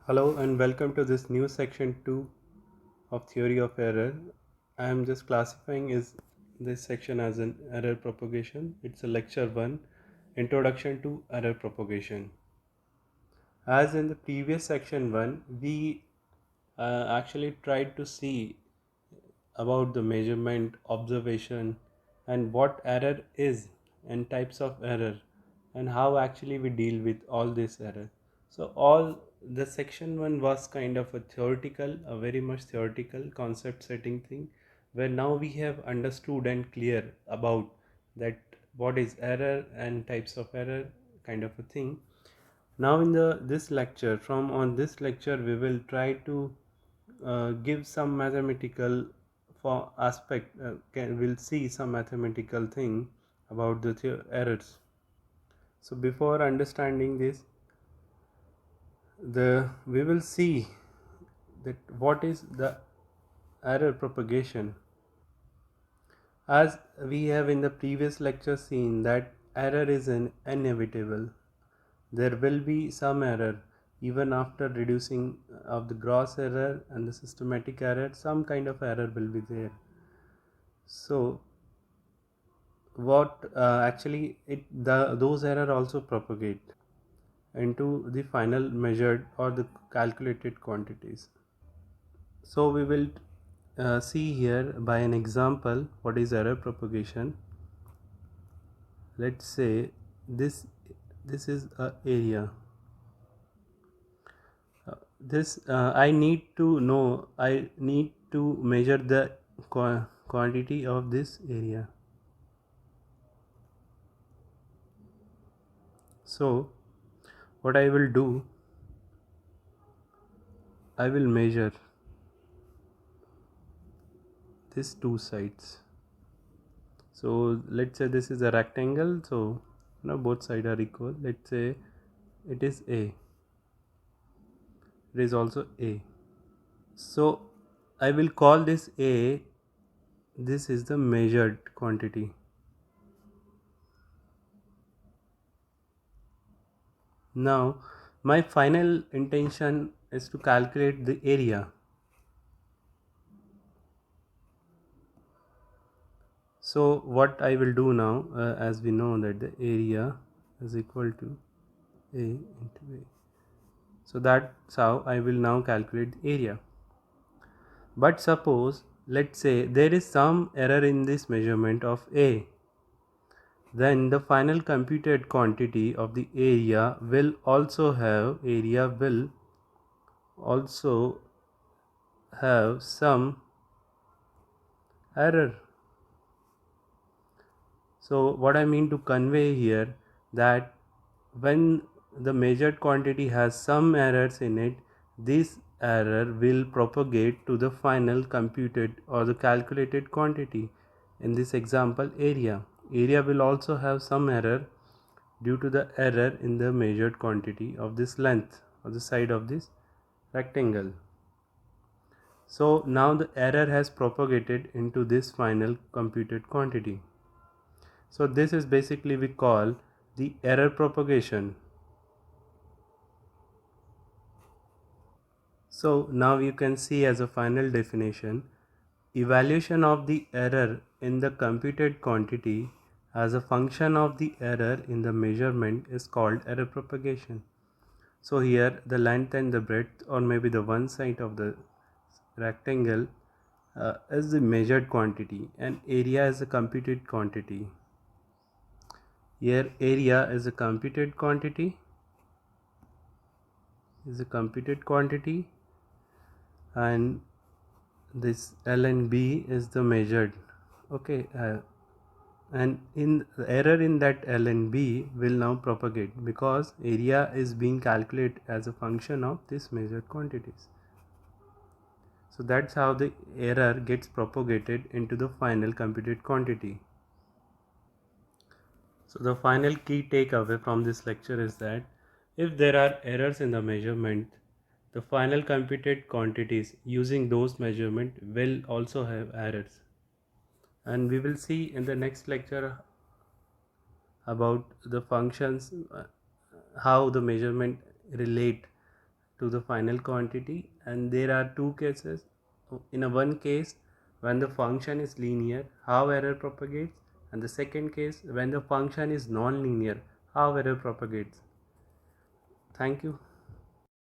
Hello and welcome to this new section 2 of theory of error. I am just classifying is this section as an error propagation. It's a lecture 1, introduction to error propagation. As in the previous section 1, we actually tried to see about the measurement, observation, and what error is, and types of error, and how actually we deal with all this error. So, all the section 1 was kind of a theoretical, a very much theoretical concept setting thing, where now we have understood and clear about that what is error and types of error kind of a thing. Now in the this lecture, from on this lecture we will try to give some mathematical for aspect, we'll see some mathematical thing about the errors. So before understanding this, we will see that what is the error propagation. As we have in the previous lecture seen that error is inevitable. There will be some error even after reducing of the gross error and the systematic error, some kind of error will be there. So what actually those error also propagate into the final measured or the calculated quantities. So we will see here by an example what is error propagation. Let's say this is a area. This I need to know, I need to measure the quantity of this area. So what I will do, I will measure these two sides. So let's say this is a rectangle, so both sides are equal. Let's say it is A, it is also A. So I will call this A, this is the measured quantity. Now my final intention is to calculate the area. So what I will do now, as we know that the area is equal to A into A. So that's how I will now calculate the area. But suppose, let's say there is some error in this measurement of A, then the final computed quantity of the area will also have some error. So what I mean to convey here, that when the measured quantity has some errors in it, this error will propagate to the final computed or the calculated quantity. In this example, area will also have some error due to the error in the measured quantity of this length of the side of this rectangle. So now the error has propagated into this final computed quantity. So this is basically we call the error propagation. So now you can see as a final definition, evaluation of the error in the computed quantity as a function of the error in the measurement is called error propagation. So here the length and the breadth, or maybe the one side of the rectangle, is the measured quantity, and area is a computed quantity. Here area is a computed quantity, and this L and B is the measured. Okay, and in the error in that L and B will now propagate because area is being calculated as a function of this measured quantities. So that's how the error gets propagated into the final computed quantity. So the final key takeaway from this lecture is that if there are errors in the measurement, the final computed quantities using those measurement will also have errors. And we will see in the next lecture about the functions, how the measurement relate to the final quantity, and there are two cases. In a one case, when the function is linear, how error propagates, and the second case, when the function is non-linear, how error propagates. Thank you.